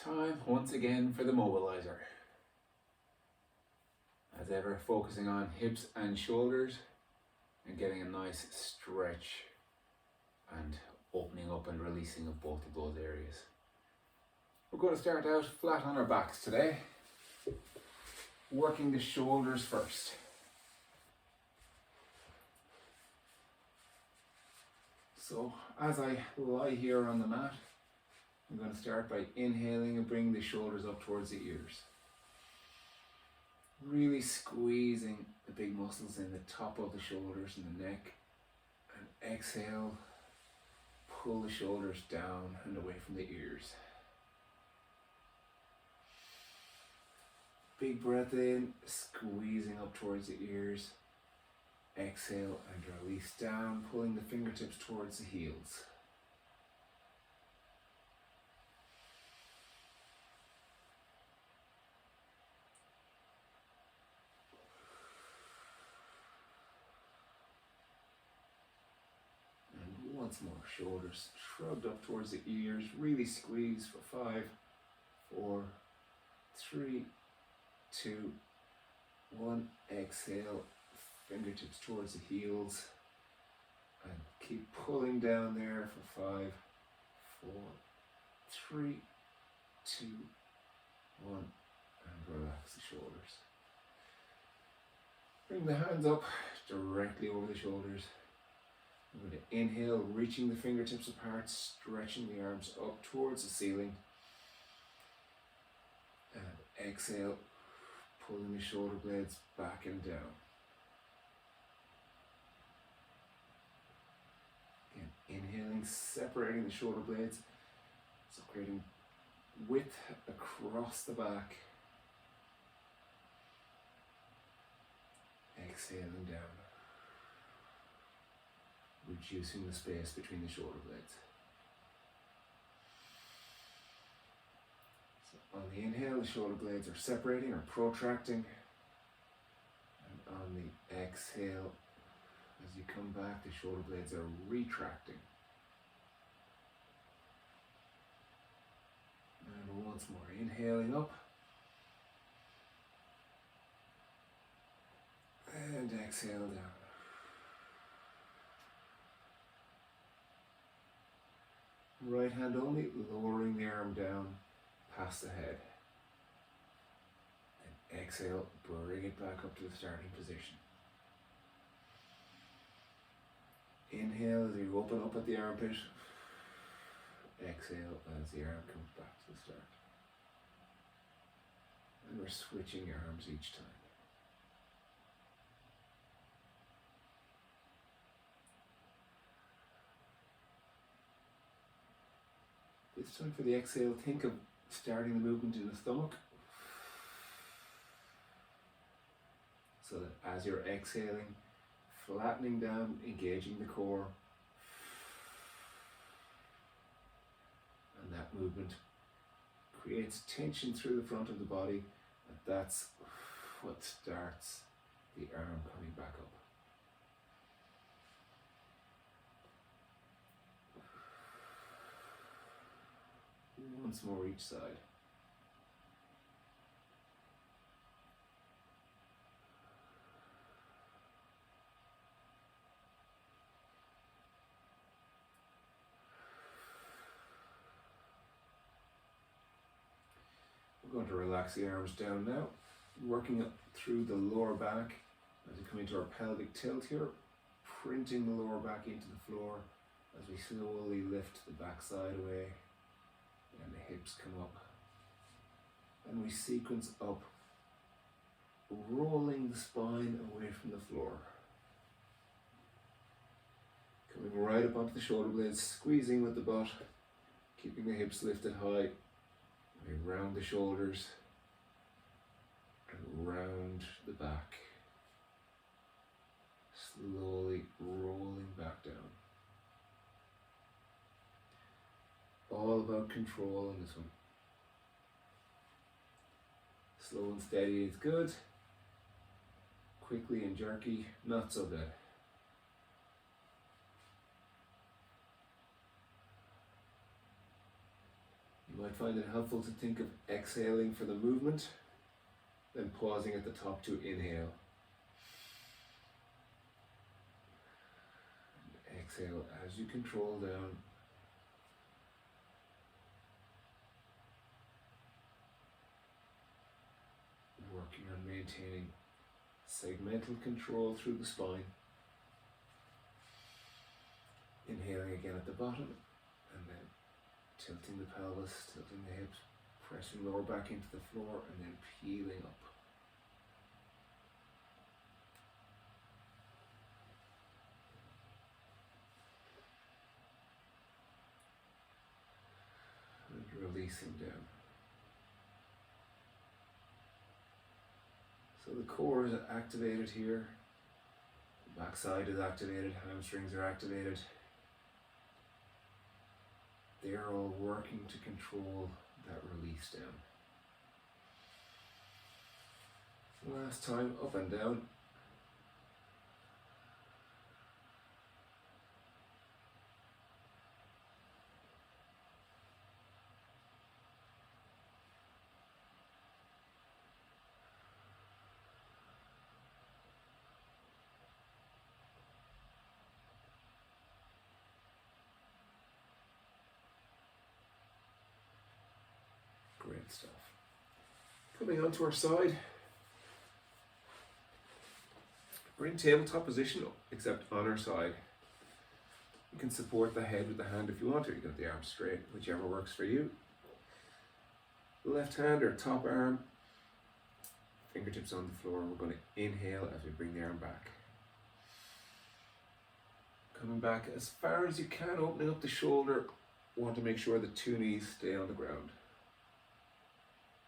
Time once again for the mobiliser. As ever, focusing on hips and shoulders and getting a nice stretch and opening up and releasing of both of those areas. We're going to start out flat on our backs today, working the shoulders first. So as I lie here on the mat, I'm going to start by inhaling and bringing the shoulders up towards the ears. Really squeezing the big muscles in the top of the shoulders and the neck. And exhale, pull the shoulders down and away from the ears. Big breath in, squeezing up towards the ears. Exhale and release down, pulling the fingertips towards the heels. And once more, shoulders shrugged up towards the ears, really squeeze for 5, 4, 3, 2, 1, exhale. Fingertips towards the heels and keep pulling down there for 5, 4, 3, 2, 1 and relax the shoulders. Bring the hands up directly over the shoulders. I'm going to inhale, reaching the fingertips apart, stretching the arms up towards the ceiling, and exhale, pulling the shoulder blades back and down. Inhaling, separating the shoulder blades, so creating width across the back. Exhaling down, reducing the space between the shoulder blades. So on the inhale, the shoulder blades are separating or protracting, and on the exhale, as you come back, the shoulder blades are retracting. And once more, inhaling up. And exhale down. Right hand only, lowering the arm down past the head. And exhale, bring it back up to the starting position. Inhale as you open up at the armpit. Exhale as the arm comes back to the start. And we're switching arms each time. This time for the exhale, think of starting the movement in the stomach. So that as you're exhaling, flattening down, engaging the core. And that movement creates tension through the front of the body, and that's what starts the arm coming back up. Once more each side. We're going to relax the arms down now, working up through the lower back as we come into our pelvic tilt here, printing the lower back into the floor as we slowly lift the backside away and the hips come up. And we sequence up, rolling the spine away from the floor. Coming right up onto the shoulder blades, squeezing with the butt, keeping the hips lifted high. We round the shoulders and round the back, slowly rolling back down. All about control on this one. Slow and steady is good. Quickly and jerky, not so good. You might find it helpful to think of exhaling for the movement, then pausing at the top to inhale. And exhale as you control down. Working on maintaining segmental control through the spine. Inhaling again at the bottom, and then tilting the pelvis, tilting the hips, pressing lower back into the floor, and then peeling up. And releasing down. So the core is activated here, the backside is activated, hamstrings are activated. They are all working to control that release down. Last time, up and down. Great stuff. Coming onto our side. We're in tabletop position, except on our side. You can support the head with the hand if you want to. You got the arm straight, whichever works for you. Left hand or top arm, fingertips on the floor. We're going to inhale as we bring the arm back. Coming back as far as you can, opening up the shoulder. Want to make sure the two knees stay on the ground.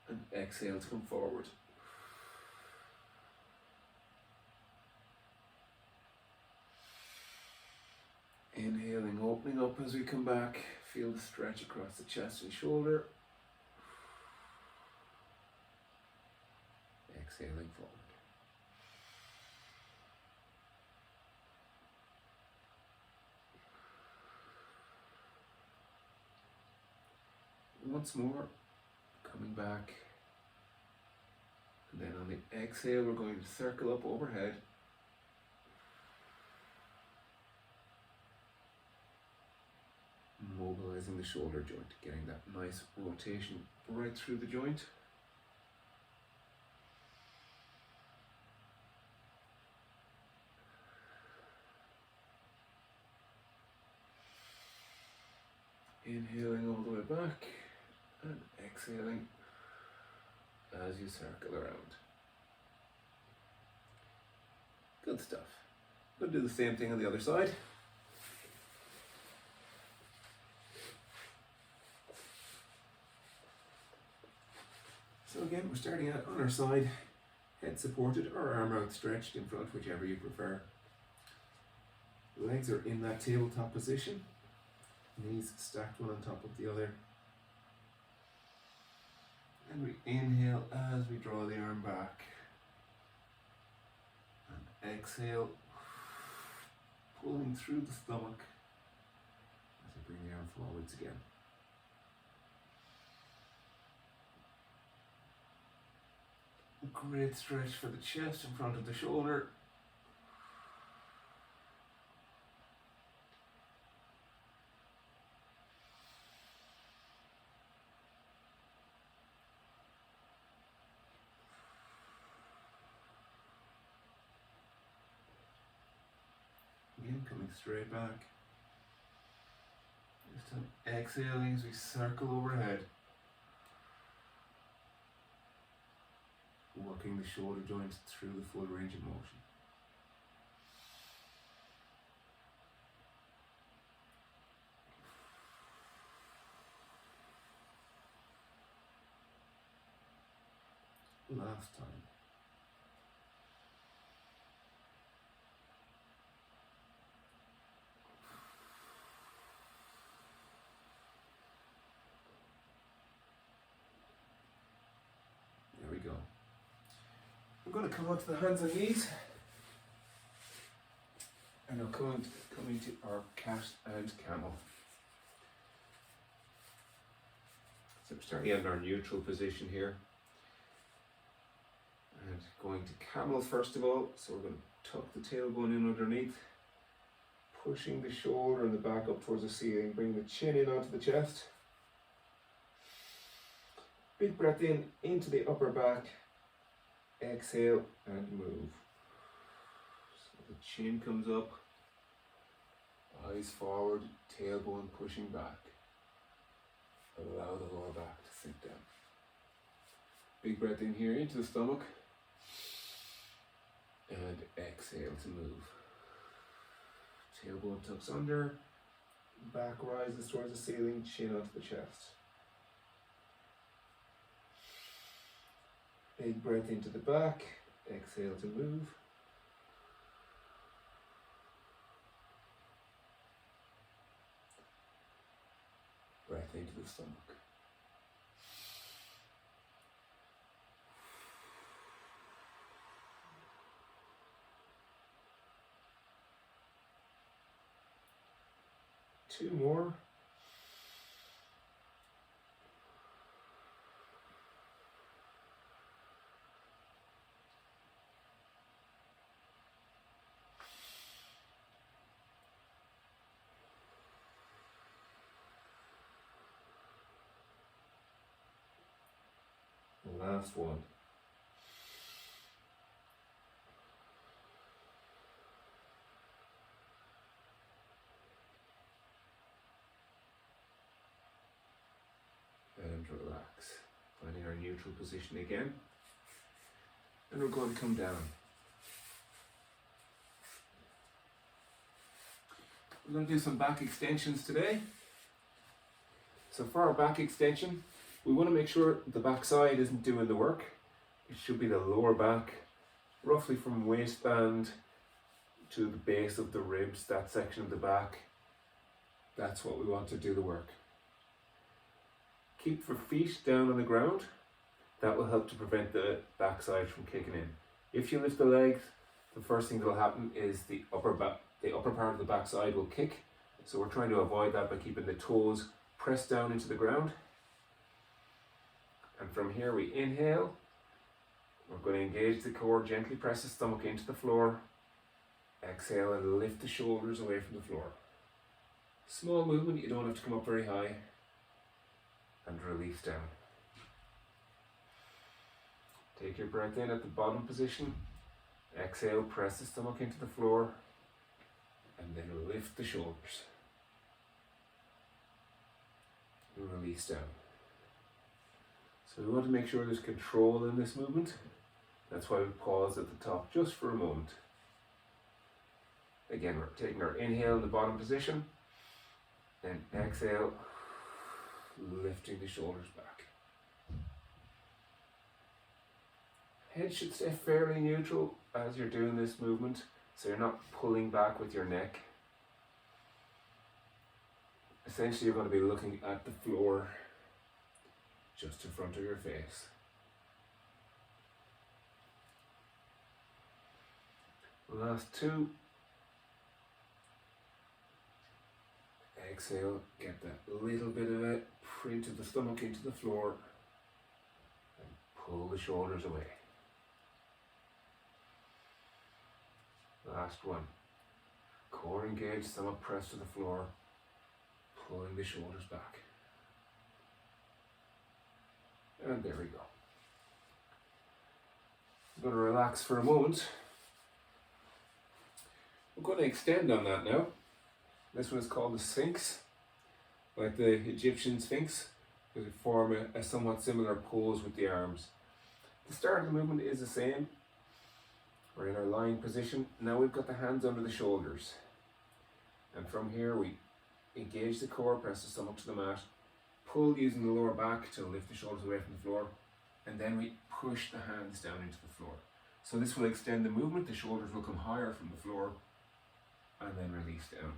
And exhale to come forward. Inhaling, opening up as we come back. Feel the stretch across the chest and shoulder. Exhaling forward. Once more, coming back. And then on the exhale, we're going to circle up overhead. Mobilizing the shoulder joint, getting that nice rotation right through the joint. Inhaling all the way back and exhaling as you circle around. Good stuff. We'll do the same thing on the other side. So again, we're starting out on our side, head supported or arm outstretched in front, whichever you prefer. Legs are in that tabletop position, knees stacked one on top of the other. And we inhale as we draw the arm back. And exhale, pulling through the stomach as we bring the arm forwards again. A great stretch for the chest in front of the shoulder. Again, coming straight back. This time exhaling as we circle overhead. Working the shoulder joints through the full range of motion. Last time. There we go. I'm going to come onto the hands and knees, and now coming to our cat and camel. we're starting in our neutral position here. And going to camel first of all. So we're going to tuck the tailbone in underneath, pushing the shoulder and the back up towards the ceiling, bring the chin in onto the chest. Big breath in into the upper back, exhale and move. So the chin comes up, eyes forward, tailbone pushing back. Allow the lower back to sink down. Big breath in here into the stomach, and exhale to move. Tailbone tucks under, back rises towards the ceiling, chin onto the chest. Big breath into the back, exhale to move. Breath into the stomach. Two more. Last one. And relax. Finding our neutral position again. And we're going to come down. We're going to do some back extensions today. So for our back extension, we want to make sure the back side isn't doing the work. It should be the lower back, roughly from waistband to the base of the ribs, that section of the back. That's what we want to do the work. Keep your feet down on the ground. That will help to prevent the backside from kicking in. If you lift the legs, the first thing that will happen is the upper part of the backside will kick. So we're trying to avoid that by keeping the toes pressed down into the ground. And from here we inhale. We're going to engage the core, gently press the stomach into the floor. Exhale and lift the shoulders away from the floor. Small movement, you don't have to come up very high. And release down. Take your breath in at the bottom position. Exhale, press the stomach into the floor. And then lift the shoulders. And release down. So we want to make sure there's control in this movement. That's why we pause at the top just for a moment. Again, we're taking our inhale in the bottom position. And exhale, lifting the shoulders back. Head should stay fairly neutral as you're doing this movement, so you're not pulling back with your neck. Essentially, you're going to be looking at the floor just in front of your face. Last two. Exhale, get that little bit of it into the stomach, into the floor, and pull the shoulders away. Last one. Core engaged, stomach pressed to the floor, pulling the shoulders back. And there we go. I'm going to relax for a moment. We're going to extend on that now. This one is called the Sphinx, like the Egyptian Sphinx, because we form a somewhat similar pose with the arms. The start of the movement is the same. We're in our lying position. Now we've got the hands under the shoulders. And from here we engage the core, press the stomach to the mat, pull using the lower back to lift the shoulders away from the floor, and then we push the hands down into the floor. So this will extend the movement, the shoulders will come higher from the floor, and then release down.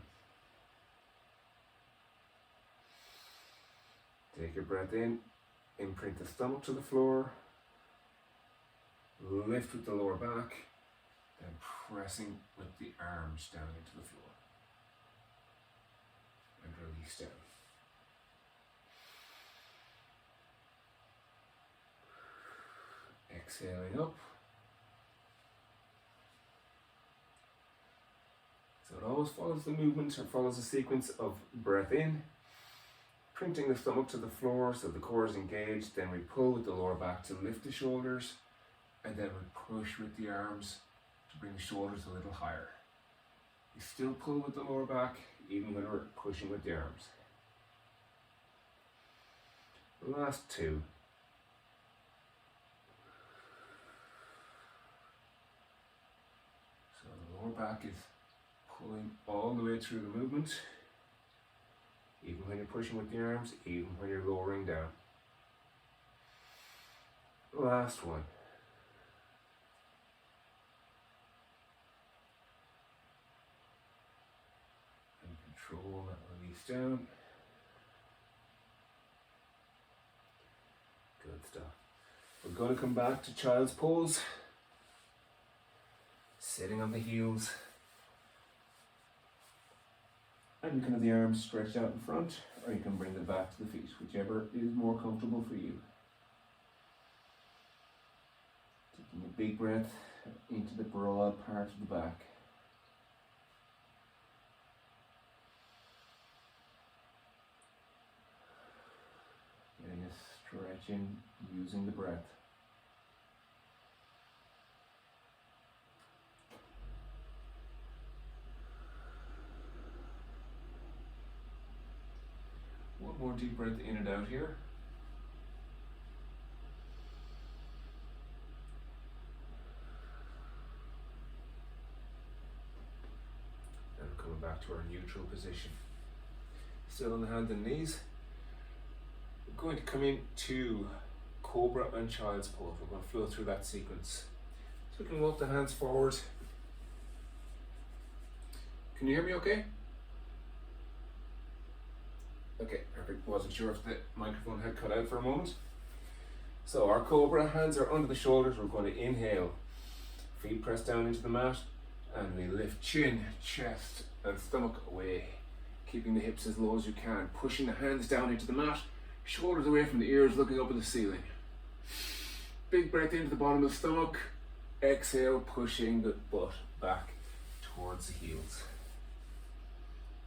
Take your breath in, imprint the stomach to the floor, lift with the lower back, then pressing with the arms down into the floor. And release down. exhaling up. So it always follows the movement or follows a sequence of breath in, printing the stomach to the floor so the core is engaged, then we pull with the lower back to lift the shoulders, and then we push with the arms to bring the shoulders a little higher. We still pull with the lower back even when we're pushing with the arms. The last two. So the lower back is pulling all the way through the movement, even when you're pushing with the arms, even when you're lowering down. Last one. And control that release down. Good stuff. We're going to come back to child's pose. Sitting on the heels. And you can have the arms stretched out in front, or you can bring them back to the feet, whichever is more comfortable for you. Taking a big breath into the broad part of the back. Getting a stretch in using the breath. One more deep breath in and out here. And we're coming back to our neutral position. Still on the hands and knees. We're going to come into Cobra and Child's Pose. We're going to flow through that sequence. So we can walk the hands forward. Can you hear me okay? Okay, perfect. Wasn't sure if the microphone had cut out for a moment. So our Cobra, hands are under the shoulders. We're going to inhale. Feet press down into the mat, and we lift chin, chest, and stomach away. Keeping the hips as low as you can. Pushing the hands down into the mat. Shoulders away from the ears, looking up at the ceiling. Big breath into the bottom of the stomach. Exhale, pushing the butt back towards the heels.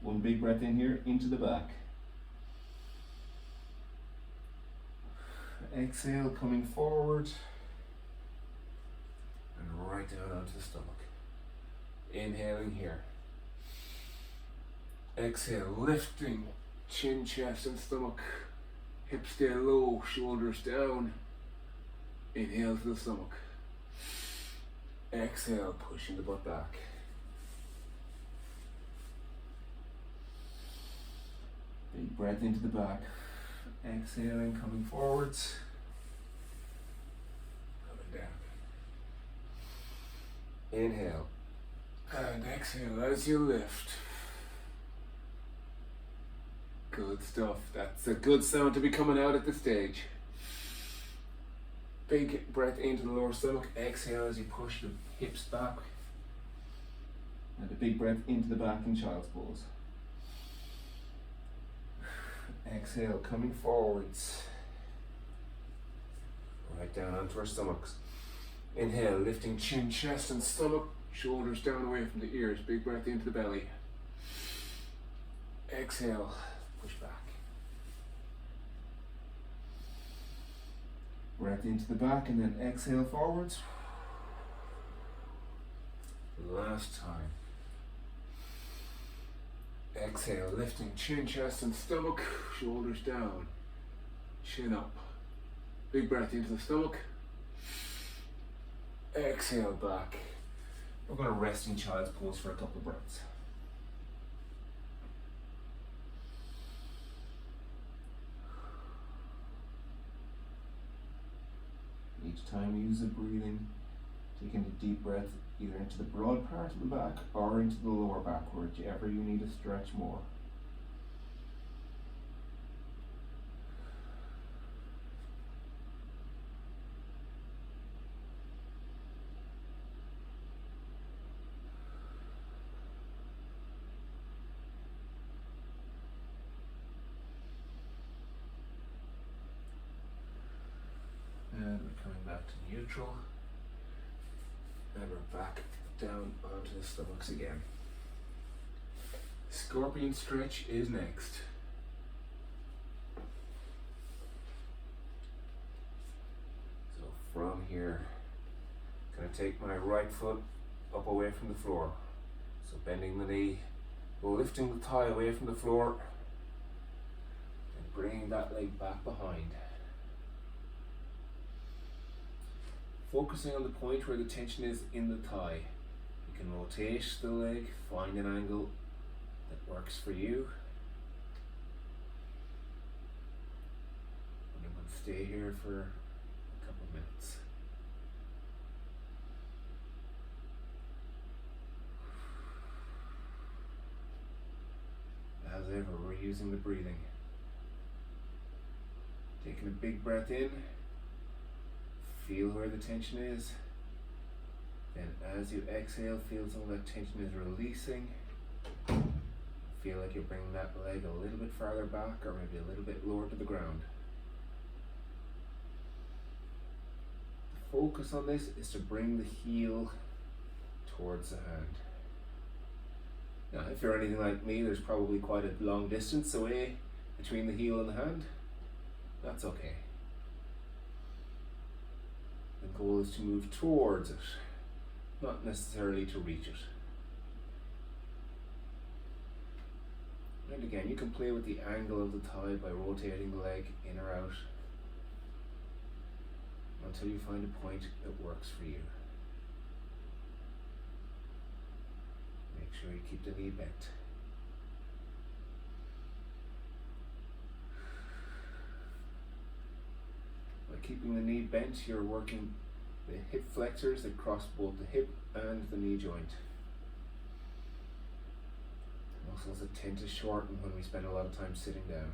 One big breath in here, into the back. Exhale, coming forward and right down onto the stomach. Inhaling here. Exhale, lifting chin, chest, and stomach. Hips stay low, shoulders down. Inhale to the stomach. Exhale, pushing the butt back. Big breath into the back. Exhaling, coming forwards. Coming down. Inhale. And exhale as you lift. Good stuff. That's a good sound to be coming out at this stage. Big breath into the lower stomach. Exhale as you push the hips back. And a big breath into the back in Child's Pose. Exhale, coming forwards. Right down onto our stomachs. Inhale, lifting chin, chest, and stomach. Shoulders down away from the ears. Big breath into the belly. Exhale, push back. Breath into the back and then exhale forwards. Last time. Exhale, lifting chin, chest, and stomach. Shoulders down. Chin up. Big breath into the stomach. Exhale back. We're going to rest in Child's Pose for a couple of breaths. Each time you use the breathing, taking a deep breath either into the broad part of the back or into the lower back, whichever you need to stretch more. And we're coming back to to neutral. And we're back down onto the stomachs again. Scorpion stretch is next. So from here, I'm going to take my right foot up away from the floor. So bending the knee, lifting the thigh away from the floor, and bringing that leg back behind. Focusing on the point where the tension is in the thigh. You can rotate the leg, find an angle that works for you. And I'm going to stay here for a couple of minutes. As ever, we're using the breathing. Taking a big breath in, feel where the tension is. Then as you exhale, feel some of that tension is releasing. Feel like you're bringing that leg a little bit farther back or maybe a little bit lower to the ground. The focus on this is to bring the heel towards the hand. Now, if you're anything like me, there's probably quite a long distance away between the heel and the hand. That's okay. The goal is to move towards it, not necessarily to reach it. And again, you can play with the angle of the thigh by rotating the leg in or out until you find a point that works for you. Make sure you keep the knee bent. By keeping the knee bent, you're working the hip flexors that cross both the hip and the knee joint. Muscles that tend to shorten when we spend a lot of time sitting down.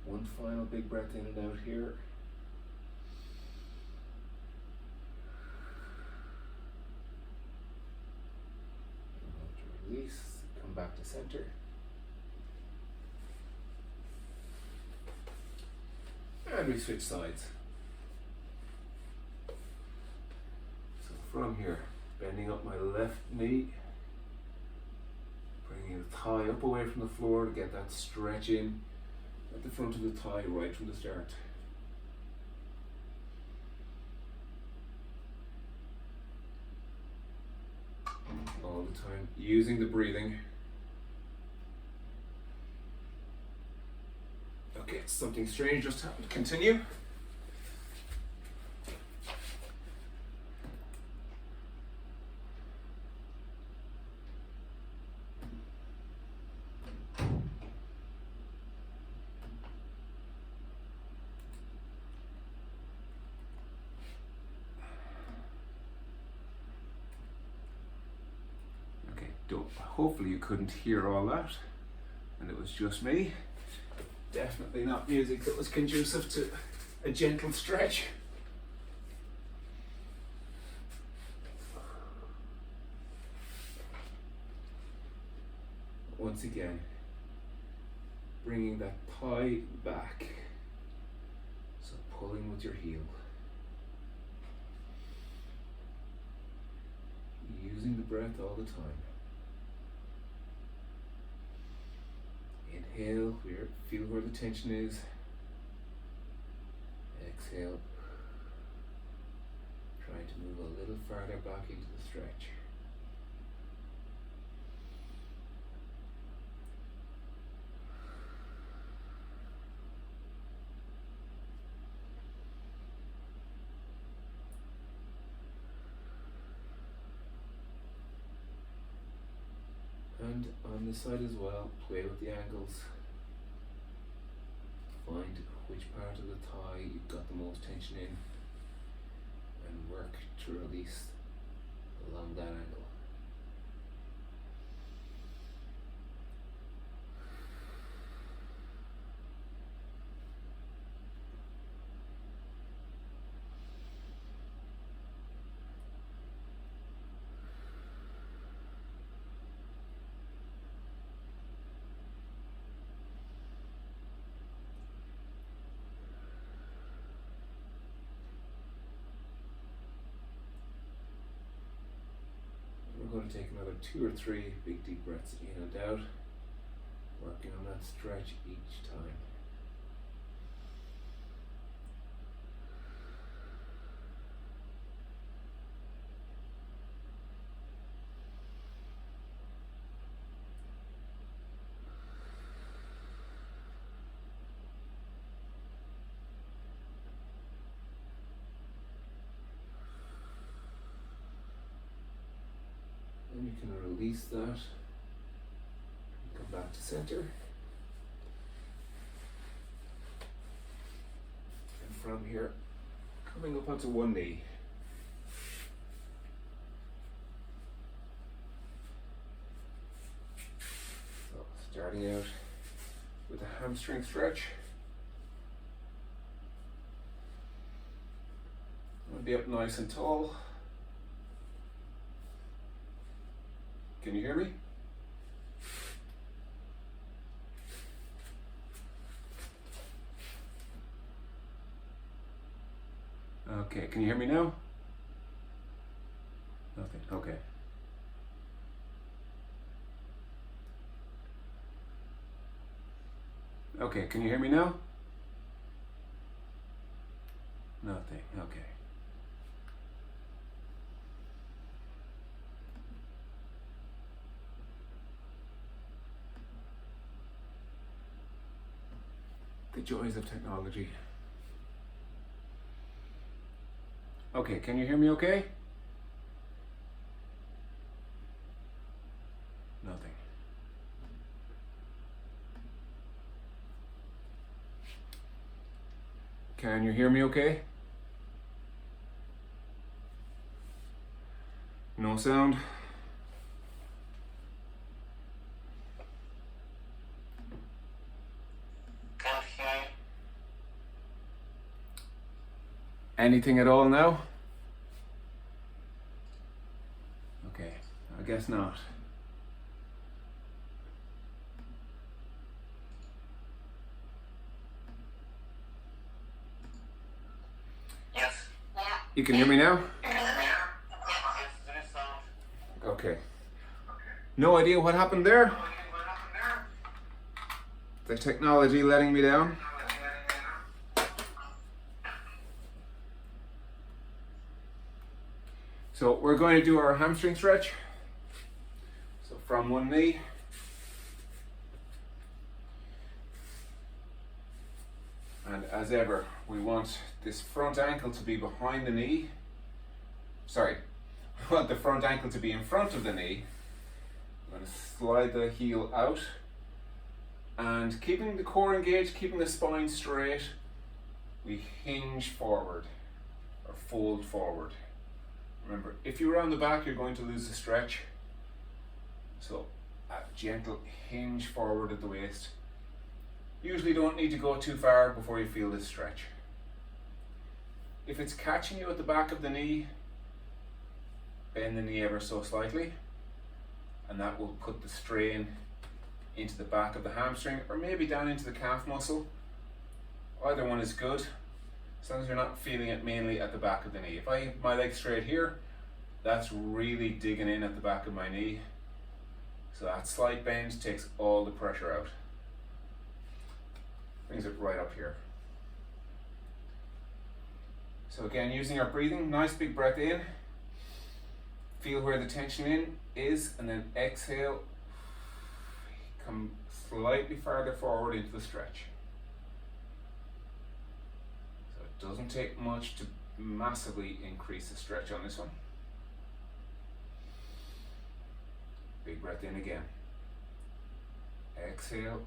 One final big breath in and out here. Release, come back to center. And we switch sides. So from here, bending up my left knee, bringing the thigh up away from the floor to get that stretch in at the front of the thigh right from the start. All the time using the breathing. Okay, something strange just happened. Continue. Okay, hopefully you couldn't hear all that, and it was just me. Definitely not music that was conducive to a gentle stretch. Once again, bringing that thigh back, so pulling with your heel. Using the breath all the time. Inhale, feel where the tension is. Exhale, try to move a little farther back into the stretch. And on this side as well, play with the angles. Find which part of the thigh you've got the most tension in and work to release along that angle. going to take another 2 or 3 big deep breaths in and out, working on that stretch each time. And you can release that and come back to center. And from here, coming up onto one knee. So starting out with a hamstring stretch. I'll be up nice and tall. Can you hear me? Okay, can you hear me now? Nothing, okay. Okay, can you hear me now? Nothing, okay. The joys of technology. Okay, can you hear me okay? Nothing. Can you hear me okay? No sound? Anything at all now? Okay, I guess not. Yes. You can hear me now? Okay. No idea what happened there. The technology letting me down. So we're going to do our hamstring stretch. So from one knee. And as ever, we want this front ankle to be behind the knee. Sorry, we want the front ankle to be in front of the knee. I'm going to slide the heel out. And keeping the core engaged, keeping the spine straight, we hinge forward or fold forward. Remember, if you're on the back, you're going to lose the stretch. So a gentle hinge forward at the waist. Usually don't need to go too far before you feel this stretch. If it's catching you at the back of the knee, bend the knee ever so slightly, and that will put the strain into the back of the hamstring or maybe down into the calf muscle. Either one is good, as long as you're not feeling it mainly at the back of the knee. If I have my leg straight here, that's really digging in at the back of my knee. So that slight bend takes all the pressure out. Brings it right up here. So again, using our breathing, nice big breath in. Feel where the tension in is, and then exhale. Come slightly farther forward into the stretch. So it doesn't take much to massively increase the stretch on this one. Big breath in again. Exhale.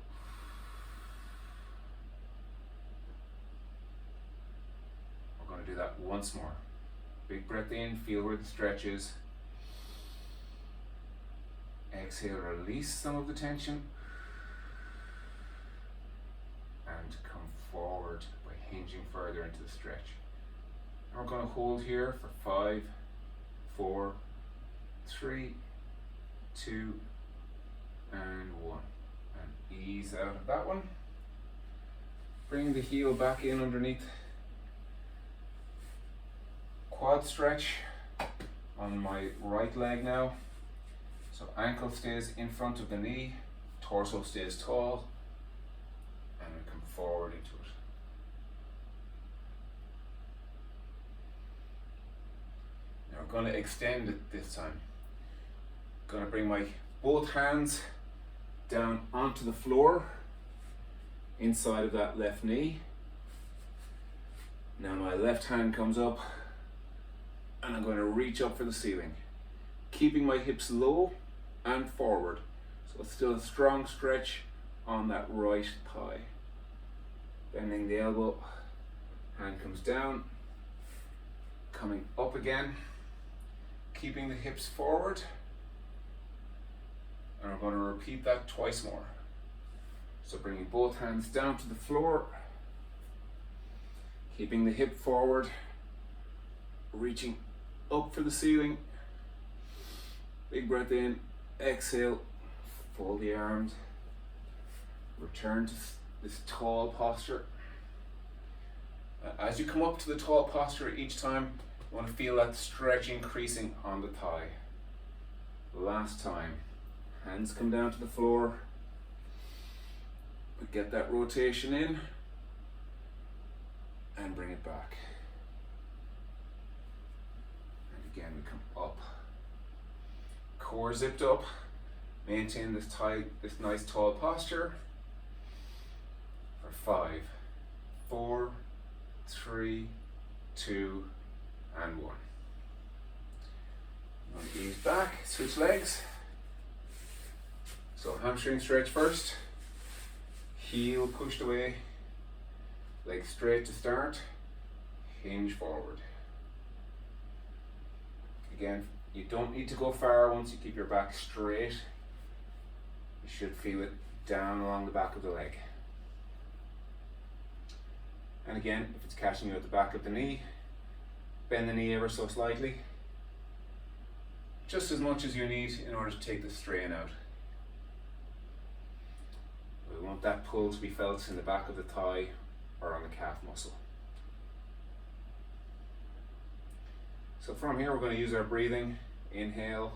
We're going to do that once more. Big breath in, feel where the stretch is. Exhale, release some of the tension. And come forward by hinging further into the stretch. And we're going to hold here for 5, 4, 3, 2, and 1. And ease out of that one. Bring the heel back in underneath. Quad stretch on my right leg now. So ankle stays in front of the knee, torso stays tall, and we come forward into it. Now we're going to extend it this time. Going to bring my both hands down onto the floor, inside of that left knee. Now my left hand comes up, and I'm going to reach up for the ceiling, keeping my hips low and forward. So it's still a strong stretch on that right thigh. Bending the elbow, hand comes down, coming up again, keeping the hips forward. And we're going to repeat that twice more. So bringing both hands down to the floor, keeping the hip forward, reaching up for the ceiling. Big breath in, exhale, fold the arms, return to this tall posture. As you come up to the tall posture each time, you want to feel that stretch increasing on the thigh. Last time, hands come down to the floor, get that rotation in, and bring it back. And again, we come up. Core zipped up, maintain this nice tall posture for 5, 4, 3, 2, and 1. I'm going to ease back, switch legs. So hamstring stretch first, heel pushed away, legs straight to start, hinge forward. Again, you don't need to go far once you keep your back straight. You should feel it down along the back of the leg. And again, if it's catching you at the back of the knee, bend the knee ever so slightly, just as much as you need in order to take the strain out. We want that pull to be felt in the back of the thigh or on the calf muscle. So from here we're going to use our breathing. Inhale,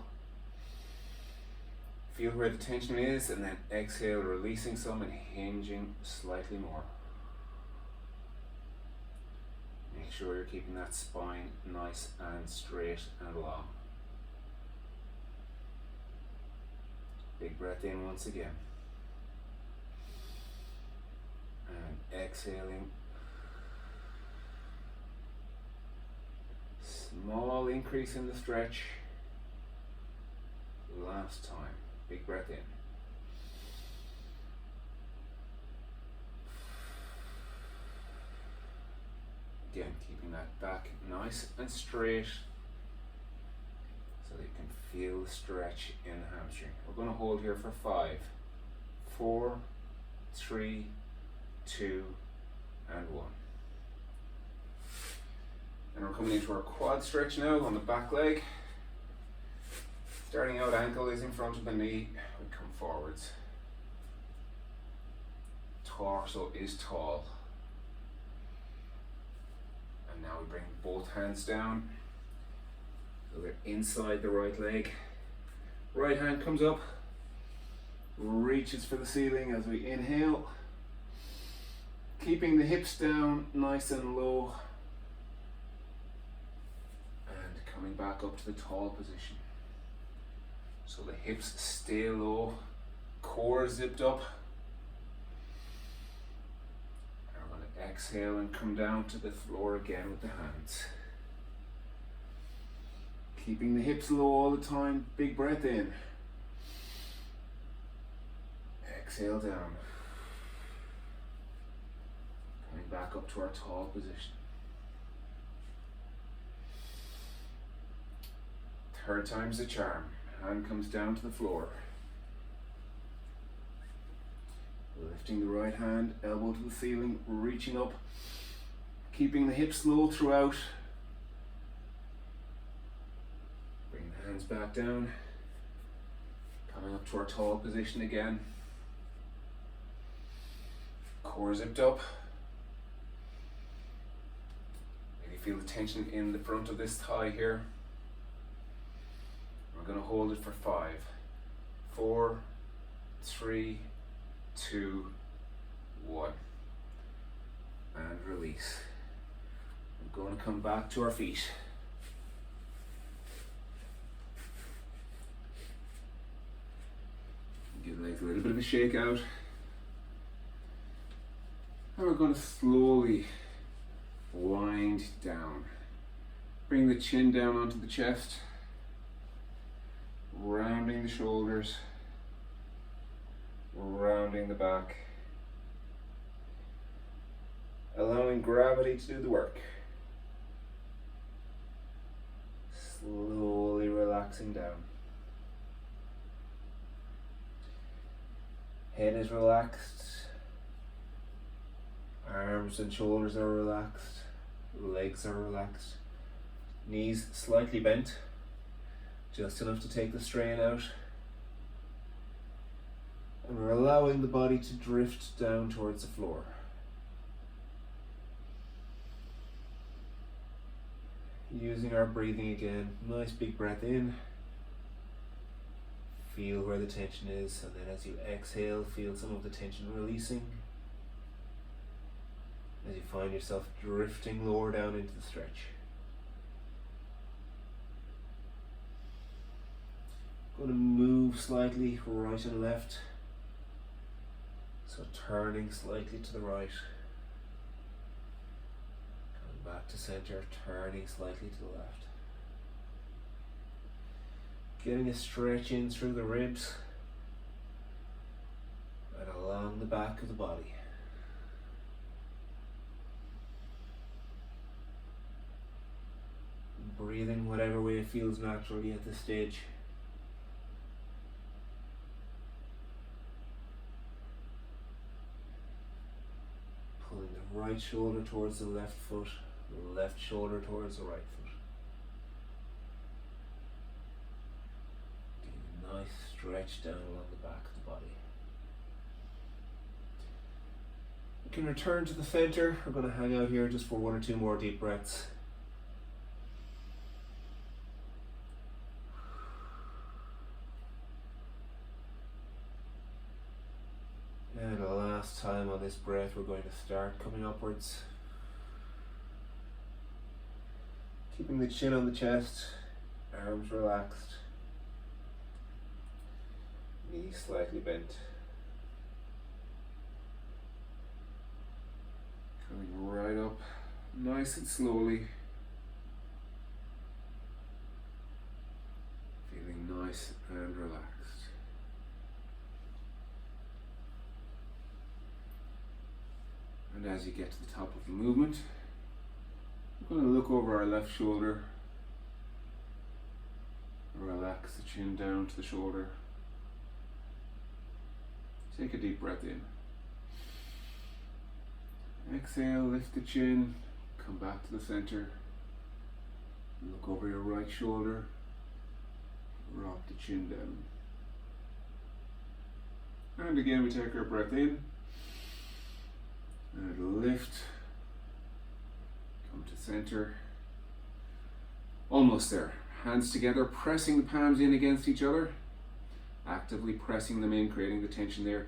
feel where the tension is, and then exhale, releasing some and hinging slightly more. Make sure you're keeping that spine nice and straight and long. Big breath in once again. And exhaling. Small increase in the stretch. Last time. Big breath in. Again, keeping that back nice and straight so that you can feel the stretch in the hamstring. We're going to hold here for 5, 4, 3, 2, and 1. And we're coming into our quad stretch now on the back leg. Starting out, ankle is in front of the knee, we come forwards. Torso is tall. And now we bring both hands down. So they're inside the right leg. Right hand comes up, reaches for the ceiling as we inhale. Keeping the hips down nice and low. And coming back up to the tall position. So the hips stay low, core zipped up. And we're going to exhale and come down to the floor again with the hands. Keeping the hips low all the time, big breath in. Exhale down. Coming back up to our tall position. Third time's the charm. Hand comes down to the floor. Lifting the right hand, elbow to the ceiling, reaching up. Keeping the hips low throughout. Bring the hands back down. Coming up to our tall position again. Core zipped up. Maybe feel the tension in the front of this thigh here. We're going to hold it for 5, 4, 3, 2, 1. And release. We're going to come back to our feet. Give the legs a little bit of a shake out. And we're going to slowly wind down. Bring the chin down onto the chest. Rounding the shoulders. Rounding the back. Allowing gravity to do the work. Slowly relaxing down. Head is relaxed. Arms and shoulders are relaxed. Legs are relaxed. Knees slightly bent. Just enough to take the strain out. And we're allowing the body to drift down towards the floor. Using our breathing again. Nice big breath in. Feel where the tension is, and then as you exhale, feel some of the tension releasing. As you find yourself drifting lower down into the stretch. Going to move slightly right and left. So turning slightly to the right. Coming back to center, turning slightly to the left. Getting a stretch in through the ribs and along the back of the body. Breathing whatever way it feels naturally at this stage. Pulling the right shoulder towards the left foot, the left shoulder towards the right foot. Getting a nice stretch down along the back of the body. We can return to the center. We're going to hang out here just for 1 or 2 more deep breaths. And the last time on this breath, we're going to start coming upwards. Keeping the chin on the chest, arms relaxed, knees slightly bent. Coming right up, nice and slowly. Feeling nice and relaxed. And as you get to the top of the movement, we're going to look over our left shoulder. Relax the chin down to the shoulder. Take a deep breath in. Exhale, lift the chin, come back to the center. Look over your right shoulder. Rock the chin down. And again, we take our breath in. And lift, come to center, almost there, hands together, pressing the palms in against each other, actively pressing them in, creating the tension there.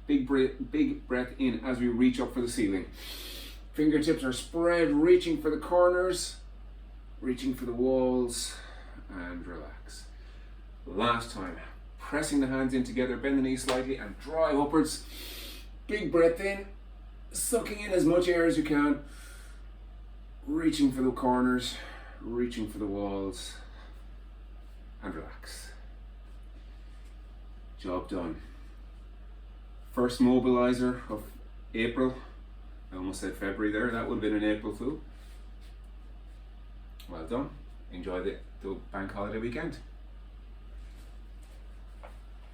Big breath in as we reach up for the ceiling. Fingertips are spread, reaching for the corners, reaching for the walls, and relax. Last time, pressing the hands in together, bend the knees slightly and drive upwards. Big breath in. Sucking in as much air as you can, reaching for the corners, reaching for the walls, and relax. Job done. First mobiliser of April. I almost said February there, that would have been an April Fool. Well done. Enjoy the bank holiday weekend.